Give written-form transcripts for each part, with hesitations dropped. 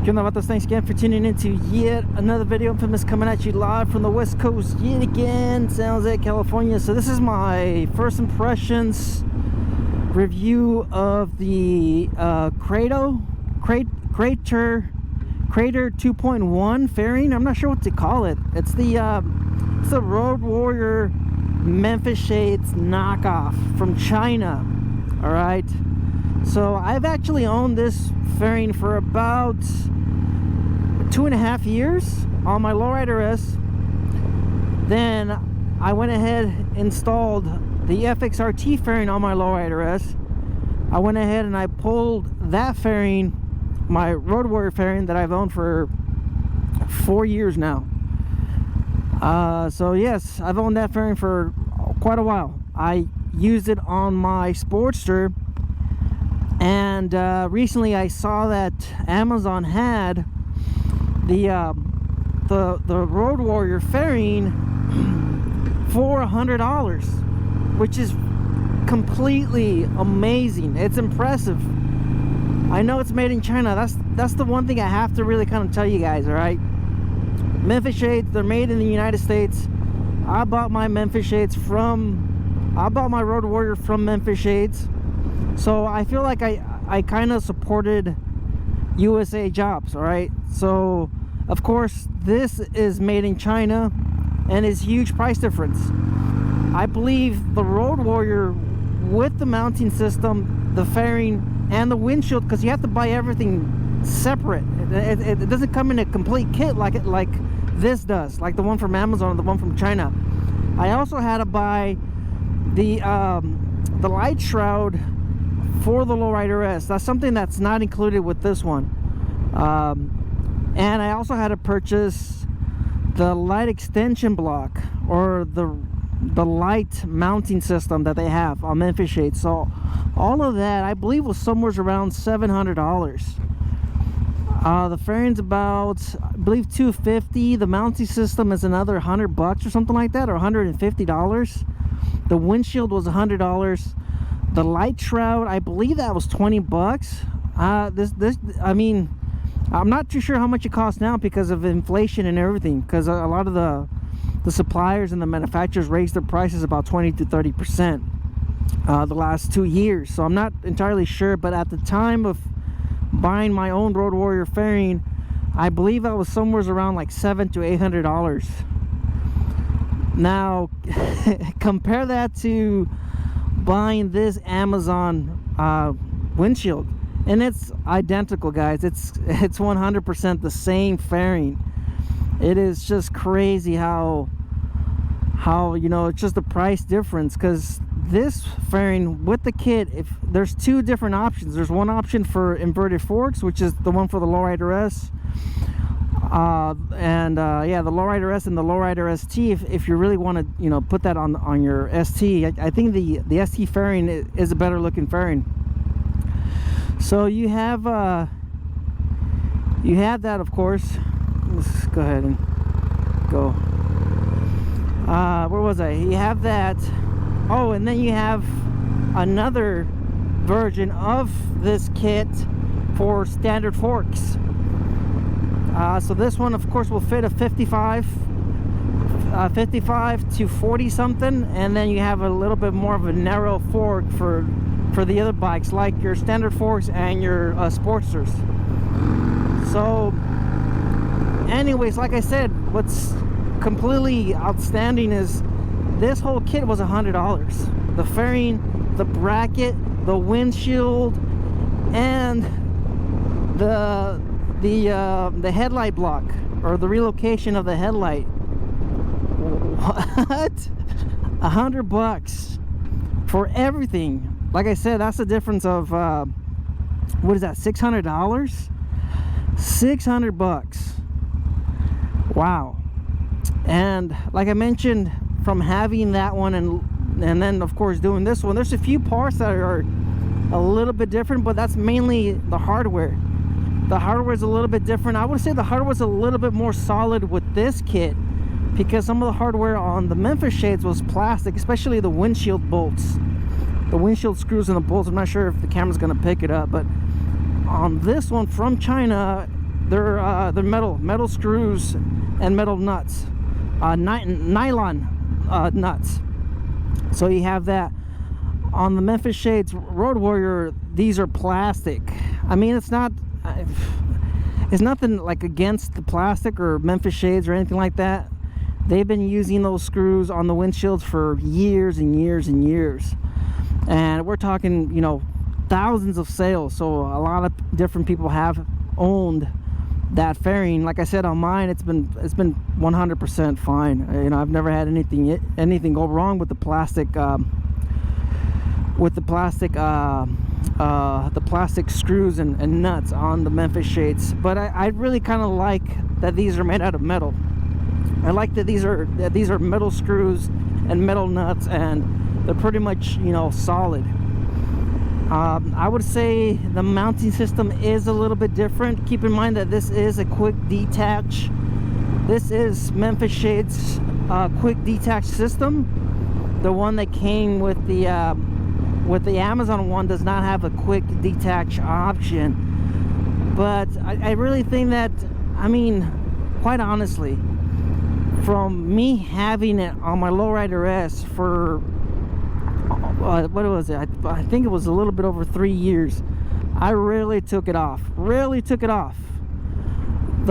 Good night, thanks again for tuning into yet another video. Infamous coming at you live from the West Coast yet again, San Jose, California. So this is my first impressions review of the Krator 2.1 fairing. I'm not sure what to call it. It's the Road Warrior Memphis Shades knockoff from China. All right. So I've actually owned this fairing for about 2.5 years on my Lowrider S. Then I went ahead and installed the FX3 fairing on my Lowrider S. I went ahead and I pulled that fairing, my Road Warrior fairing that I've owned for 4 years now. So yes, I've owned that fairing for quite a while. I used it on my Sportster, and recently I saw that Amazon had the Road Warrior fairing for $100, which is completely amazing. It's impressive. I know it's made in China. That's the one thing I have to really kind of tell you guys. All right, Memphis Shades, they're made in the United States. I bought my Road Warrior from Memphis Shades. So I feel like I kind of supported USA jobs. All right, so of course this is made in China and is huge price difference. I believe the Road Warrior with the mounting system, the fairing, and the windshield, because you have to buy everything separate. It doesn't come in a complete kit like this does, like the one from Amazon or the one from China. I also had to buy the light shroud for the Lowrider S. That's something that's not included with this one. And I also had to purchase the light extension block, or the light mounting system that they have on Memphis Shades. So all of that, I believe, was somewhere around $700. The fairing's about, I believe, $250. The mounting system is another $100 or something like that, or $150. The windshield was $100. The light shroud, I believe that was $20. I mean, I'm not too sure how much it costs now because of inflation and everything, because a lot of the suppliers and the manufacturers raised their prices about 20 to 30% the last 2 years. So I'm not entirely sure, but at the time of buying my own Road Warrior fairing, I believe that was somewhere around like $700 to $800. Now compare that to buying this Amazon windshield, and it's identical, guys. It's 100% the same fairing. It is just crazy how you know, it's just the price difference, because this fairing with the kit, if there's two different options. There's one option for inverted forks, which is the one for the Lowrider S, yeah, the Lowrider S and the Lowrider ST. If you really want to, you know, put that on your ST, I think the ST fairing is a better looking fairing. So you have that, of course. Let's go ahead and go. Where was I? You have that. Oh, and then you have another version of this kit for standard forks. So this one, of course, will fit a 55 to 40 something, and then you have a little bit more of a narrow fork for the other bikes, like your standard forks and your Sportsters. So anyways, like I said, what's completely outstanding is this whole kit was $100. The fairing, the bracket, the windshield, and the headlight block, or the relocation of the headlight. What? $100 for everything. Like I said, that's the difference of what is that, $600? $600. Wow. And like I mentioned, from having that one and then of course doing this one, there's a few parts that are a little bit different, but that's mainly the hardware. The hardware is a little bit different. I would say the hardware is a little bit more solid with this kit, because some of the hardware on the Memphis Shades was plastic, especially the windshield bolts, the windshield screws and the bolts. I'm not sure if the camera's going to pick it up, but on this one from China, they're metal screws and metal nuts, nylon nuts. So you have that. On the Memphis Shades Road Warrior, these are plastic. I mean, it's nothing like against the plastic or Memphis Shades or anything like that. They've been using those screws on the windshields for years and years and years, and we're talking, you know, thousands of sales. So a lot of different people have owned that fairing. Like I said, on mine, it's been 100% fine. You know, I've never had anything go wrong with the plastic the plastic screws and nuts on the Memphis Shades. But I really kind of like that these are made out of metal. I like that these are metal screws and metal nuts, and they're pretty much, you know, solid. I would say the mounting system is a little bit different. Keep in mind that this is a quick detach. This is Memphis Shades quick detach system. The one that came with the Amazon one does not have a quick detach option. But I really think that, I mean, quite honestly, from me having it on my Lowrider S for what was it? I think it was a little bit over 3 years. I really took it off. The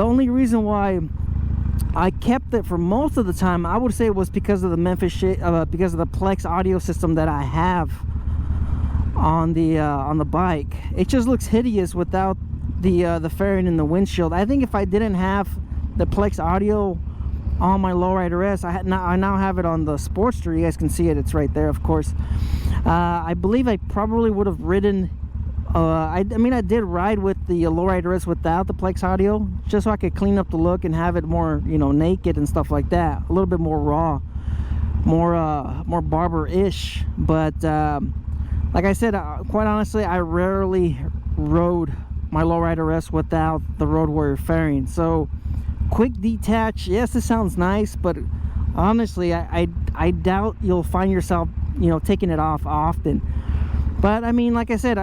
only reason why I kept it for most of the time, I would say, was because of the because of the Plex audio system that I have on the bike. It just looks hideous without the fairing in the windshield. I think if I didn't have the Plex audio on my Lowrider S, I now have it on the Sportster. You guys can see it, it's right there, of course. I believe I probably would have ridden I mean, I did ride with the Lowrider S without the Plex audio, just so I could clean up the look and have it more, you know, naked and stuff like that, a little bit more raw, more barber-ish. But like I said, quite honestly, I rarely rode my Lowrider S without the Road Warrior fairing. So quick detach, yes, it sounds nice, but honestly, I doubt you'll find yourself, you know, taking it off often. But I mean, like I said,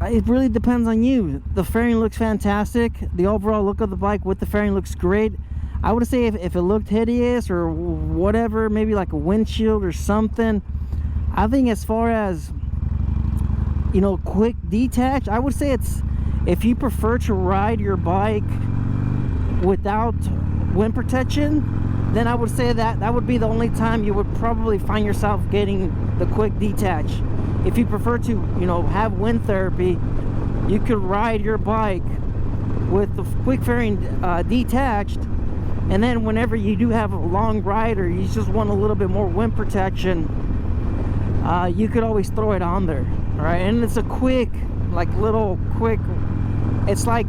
it really depends on you. The fairing looks fantastic. The overall look of the bike with the fairing looks great. I would say if it looked hideous or whatever, maybe like a windshield or something, I think as far as, you know, quick detach, I would say it's, if you prefer to ride your bike without wind protection, then I would say that would be the only time you would probably find yourself getting the quick detach. If you prefer to, you know, have wind therapy, you could ride your bike with the quick fairing detached, and then whenever you do have a long ride or you just want a little bit more wind protection, you could always throw it on there. All right, and it's a quick, like little quick, it's like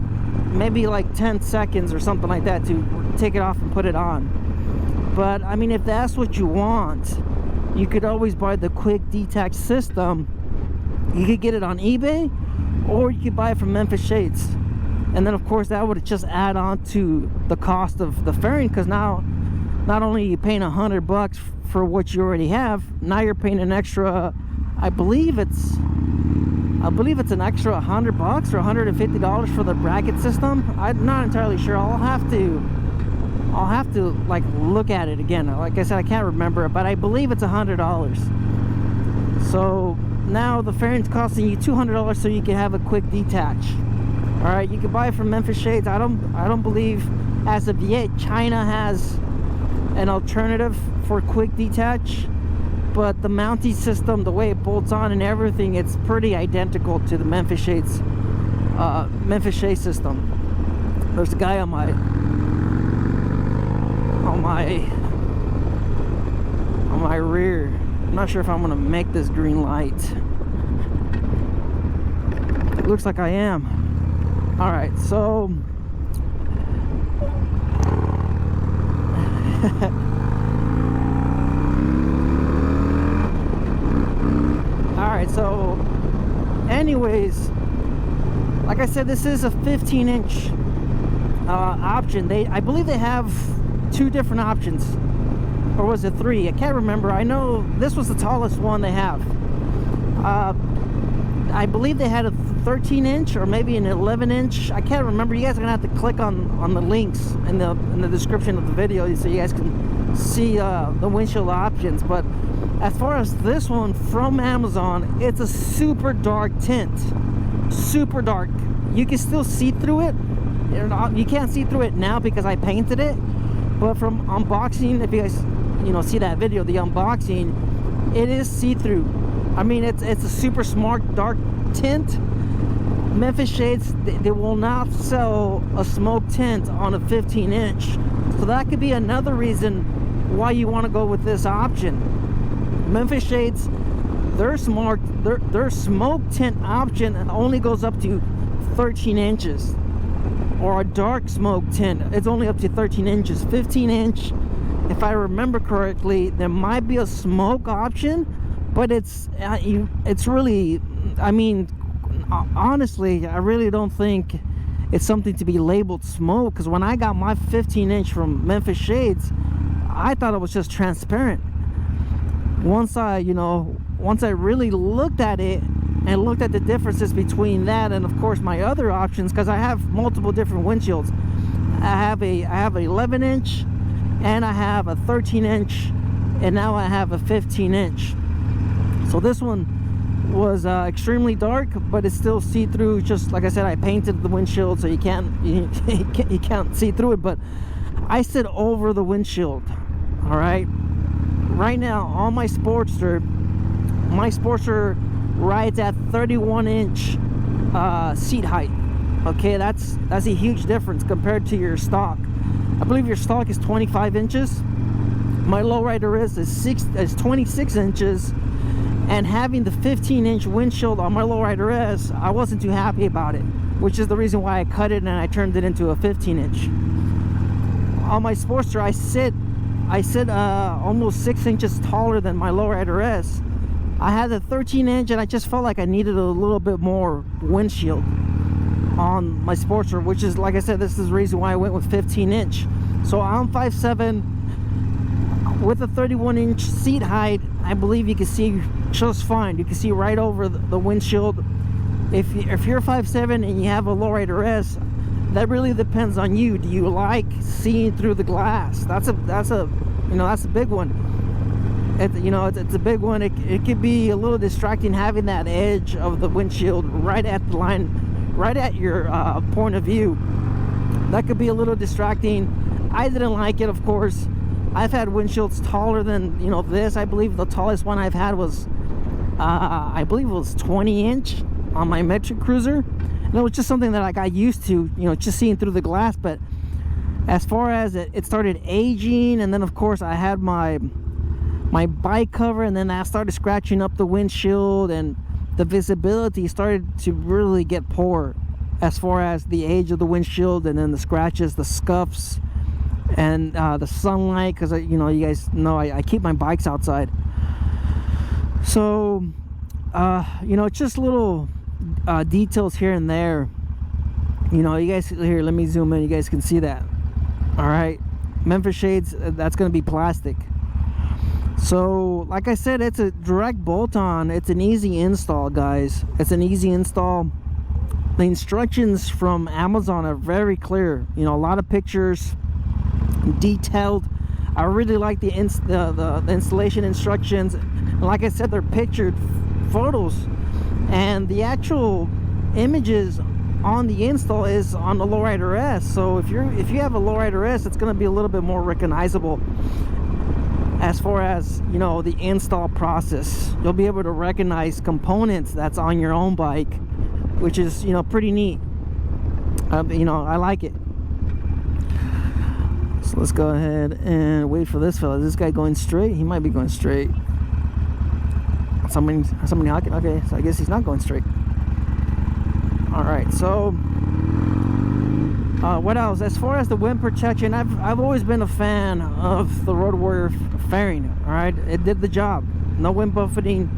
maybe like 10 seconds or something like that to take it off and put it on. But I mean, if that's what you want, you could always buy the quick detach system. You could get it on eBay, or you could buy it from Memphis Shades. And then of course that would just add on to the cost of the fairing, because now not only are you paying $100 for what you already have, now you're paying an extra, I believe it's an extra $100 or $150 for the bracket system. I'm not entirely sure. I'll have to like look at it again. Like I said, I can't remember it, but I believe it's $100. So now the fairing's costing you $200 so you can have a quick detach. All right, you can buy it from Memphis Shades. I don't believe as of yet China has an alternative for quick detach, but the mounting system, the way it bolts on and everything, it's pretty identical to the Memphis Shades system. There's a guy on my rear. I'm not sure if I'm gonna make this green light. It looks like I am. All right, so all right, so anyways, like I said, this is a 15-inch option. I believe they have 2 different options, or was it 3? I can't remember. I know this was the tallest one they have. I believe they had a 13-inch or maybe an 11-inch. I can't remember. You guys are gonna have to click on the links in the description of the video so you guys can see the windshield options. But as far as this one from Amazon, it's a super dark tint, super dark. You can still see through it. You can't see through it now because I painted it, but from unboxing, if you guys see that video, the unboxing, it is see-through. I mean, it's a super smart dark tint. Memphis Shades, they will not sell a smoke tint on a 15-inch, so that could be another reason why you want to go with this option. Memphis Shades, their smoke tint option only goes up to 13 inches, or a dark smoke tint, it's only up to 13 inches. 15-inch, if I remember correctly, there might be a smoke option, but it's really, I mean, honestly, I really don't think it's something to be labeled smoke, because when I got my 15-inch from Memphis Shades, I thought it was just transparent. Once I really looked at it and looked at the differences between that and of course my other options, because I have multiple different windshields. I have a 11-inch, and I have a 13-inch, and now I have a 15-inch. So this one was extremely dark, but it's still see-through. Just like I said, I painted the windshield so you can't see through it, but I sit over the windshield. All right, right now on my Sportster rides at 31-inch seat height. Okay, that's a huge difference compared to your stock. I believe your stock is 25 inches. My lowrider is 26 inches, and having the 15-inch windshield on my lowrider S, I wasn't too happy about it, which is the reason why I cut it and I turned it into a 15-inch. On my Sportster, I sit almost 6 inches taller than my lowrider S. I had the 13-inch, and I just felt like I needed a little bit more windshield on my Sportster, which is, like I said, this is the reason why I went with 15-inch. So I'm 5'7", with a 31-inch seat height. I believe you can see just fine. You can see right over the windshield. If you're 5'7" and you have a lowrider S, that really depends on you. Do you like seeing through the glass? That's a big one. It's a big one. It could be a little distracting having that edge of the windshield right at the line, right at your point of view. That could be a little distracting. I didn't like it, of course. I've had windshields taller than this. I believe the tallest one I've had was I believe it was 20-inch on my Metric Cruiser, and it was just something that I got used to, just seeing through the glass. But as far as it started aging, and then of course I had my bike cover, and then I started scratching up the windshield, and the visibility started to really get poor as far as the age of the windshield, and then the scratches, the scuffs, and the sunlight, because you guys know I keep my bikes outside. So just little details here and there. You guys, here, let me zoom in, you guys can see that. All right, Memphis Shades, that's going to be plastic. So like I said, it's a direct bolt-on. It's an easy install, guys. It's an easy install. The instructions from Amazon are very clear. A lot of pictures, detailed. I really like the installation instructions. And like I said, they're pictured photos, and the actual images on the install is on the lowrider S. So if you have a lowrider S, it's going to be a little bit more recognizable as far as the install process. You'll be able to recognize components that's on your own bike, which is pretty neat. I like it. So let's go ahead and wait for this fella. Is this guy going straight? He might be going straight. Somebody honking. Okay, so I guess he's not going straight. All right, so what else? As far as the wind protection, I've always been a fan of the Road Warrior fairing. All right, it did the job. No wind buffeting,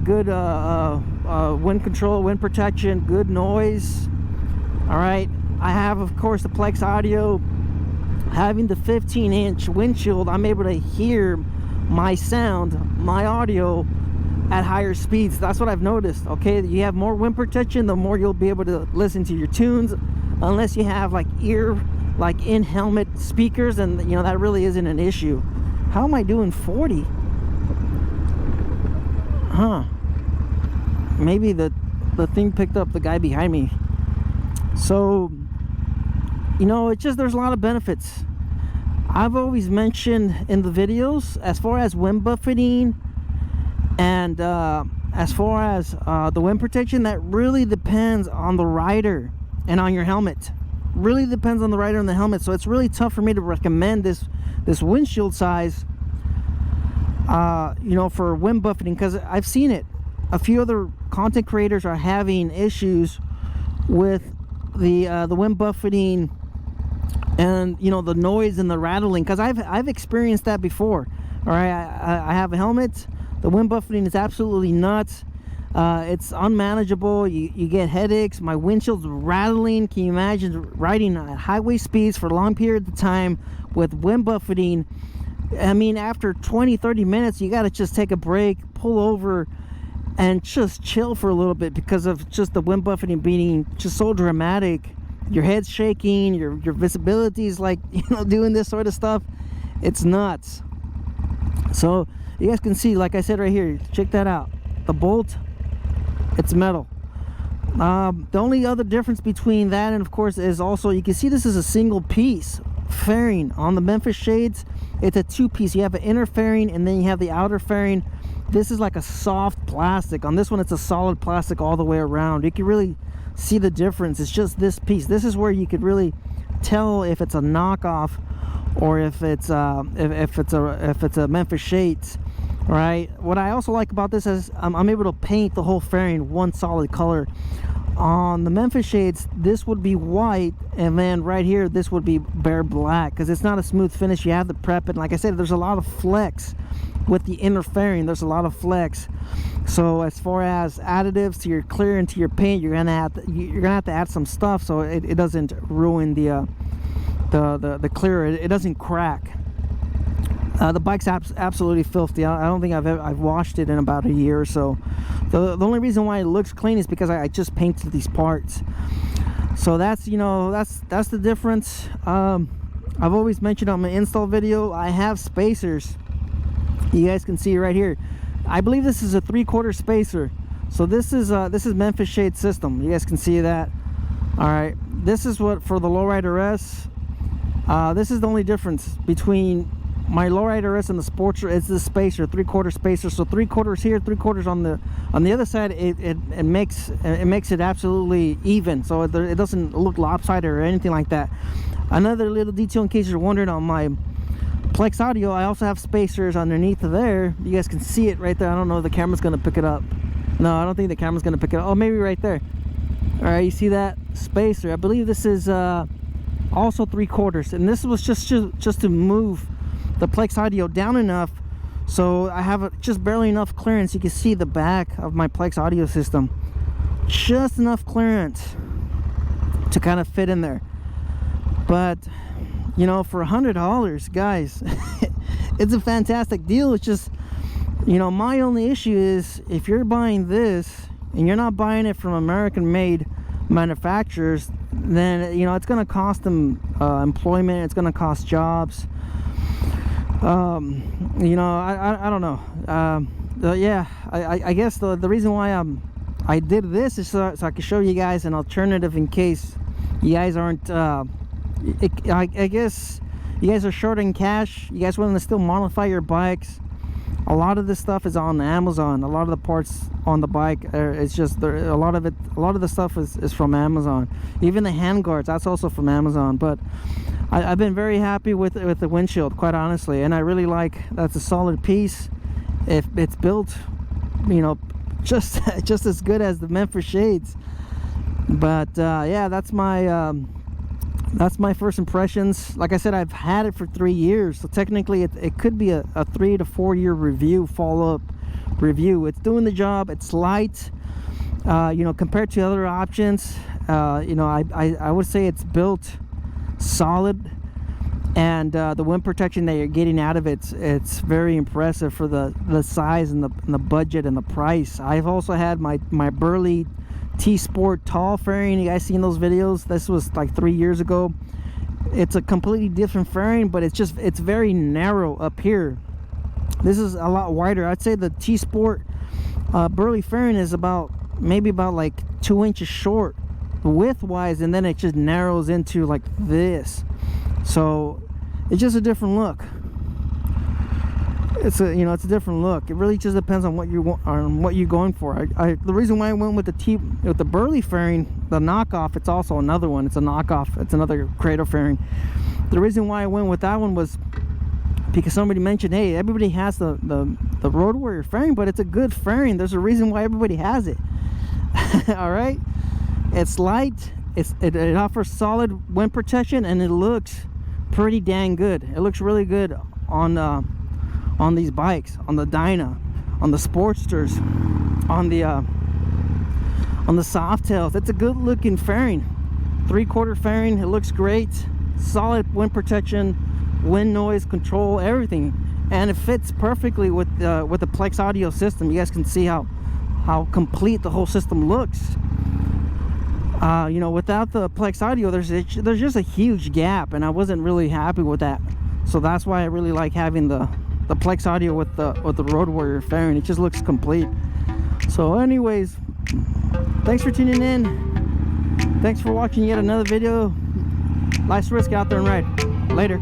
good wind control, wind protection, good noise. All right, I have, of course, the Plex audio. Having the 15-inch windshield, I'm able to hear my sound, my audio at higher speeds. That's what I've noticed. Okay, you have more wind protection, the more you'll be able to listen to your tunes, unless you have like in helmet speakers, and you know that really isn't an issue. How am I doing 40? Huh, maybe the thing picked up the guy behind me. So you know, it's just, there's a lot of benefits. I've always mentioned in the videos, as far as wind buffeting and as far as the wind protection, that really depends on the rider and on your helmet. Really depends on the rider and the helmet. So it's really tough for me to recommend this windshield size, you know, for wind buffeting, because I've seen it. A few other content creators are having issues with the wind buffeting and, you know, the noise and the rattling, because I've experienced that before. All right, I have a helmet. The wind buffeting is absolutely nuts. It's unmanageable. You get headaches. My windshield's rattling. Can you imagine riding at highway speeds for long periods of time with wind buffeting? I mean, after 20-30 minutes, you got to just take a break, pull over, and just chill for a little bit, because of just the wind buffeting being just so dramatic. Your head's shaking, your visibility is like, you know, doing this sort of stuff. It's nuts. So you guys can see, like I said right here, check that out. The bolt, it's metal. The only other difference between that and, of course, is also, you can see this is a single piece fairing. On the Memphis Shades, it's a two-piece. You have an inner fairing and then you have the outer fairing. This is like a soft plastic. On this one, it's a solid plastic all the way around. You can really see the difference. It's just this piece. This is where you could really tell if it's a knockoff or if it's a Memphis Shades. Right. What I also like about this is I'm able to paint the whole fairing one solid color. On the Memphis Shades, this would be white, and then right here this would be bare black, because it's not a smooth finish. You have to prep it. Like I said, there's a lot of flex with the inner fairing. There's a lot of flex. So as far as additives to your clear and to your paint, you're gonna have to add some stuff so it doesn't ruin the clear. It doesn't crack. The bike's absolutely filthy. I don't think I've washed it in about a year or so. The only reason why it looks clean is because I just painted these parts. So that's, you know, that's the difference. I've always mentioned on my install video, I have spacers. You guys can see right here. I believe this is a 3/4 spacer. So this is Memphis Shades system. You guys can see that. All right, this is what for the Lowrider S. This is the only difference between my Lowrider S and the Sportster. Is the spacer, 3/4 spacer. So 3/4 here, 3/4 on the other side. It makes it absolutely even, so it doesn't look lopsided or anything like that. Another little detail, in case you're wondering, on my Plex audio, I also have spacers underneath there. You guys can see it right there. I don't know if the camera's gonna pick it up. No, I don't think the camera's gonna pick it up. Oh, maybe right there. All right, you see that spacer? I believe this is also 3/4, and this was just to move the Plex audio down enough so I have just barely enough clearance. You can see the back of my Plex audio system, just enough clearance to kind of fit in there. But you know, for $100, guys, it's a fantastic deal. It's just, you know, my only issue is if you're buying this and you're not buying it from American made manufacturers, then, you know, it's going to cost them employment. It's going to cost jobs. You know, I don't know. Yeah, I guess the reason why I did this is so I can show you guys an alternative in case you guys aren't I guess you guys are short in cash. You guys want to still modify your bikes. A lot of this stuff is on Amazon. A lot of the parts on the bike it's just a lot of the stuff is from Amazon. Even the handguards, that's also from Amazon. But I've been very happy with the windshield, quite honestly, and I really like that's a solid piece. If it's built, you know, just as good as the Memphis Shades. But yeah, that's my first impressions. Like I said, I've had it for 3 years, so technically it could be a 3 to 4 year review, follow-up review. It's doing the job. It's light, you know, compared to other options. You know, I would say it's built solid. and the wind protection that you're getting out of it's very impressive for the size and the budget and the price. I've also had my Burley T-Sport tall fairing. You guys seen those videos? This was like 3 years ago. It's a completely different fairing, but it's very narrow up here. This is a lot wider. I'd say the T-Sport Burley fairing is maybe about like 2 inches short width wise, and then it just narrows into like this. So it's just a different look. It's a different look. It really just depends on what you want, on what you're going for. The reason why I went with the Burley fairing, the knockoff, it's also another one. It's a knockoff. It's another Krator fairing. The reason why I went with that one was because somebody mentioned, hey, everybody has the Road Warrior fairing, but it's a good fairing. There's a reason why everybody has it. All right, it's light. It offers solid wind protection, and it looks pretty dang good. It looks really good on these bikes, on the Dyna, on the Sportsters, on the Softails. It's a good looking fairing, 3/4 fairing. It looks great, solid wind protection, wind noise control, everything, and it fits perfectly with the Plex audio system. You guys can see how complete the whole system looks. Without the Plex audio, there's just a huge gap, and I wasn't really happy with that. So that's why I really like having the Plex audio with the Road Warrior fairing. It just looks complete. So anyways, thanks for tuning in. Thanks for watching yet another video. Life's risk, out there and ride. Later.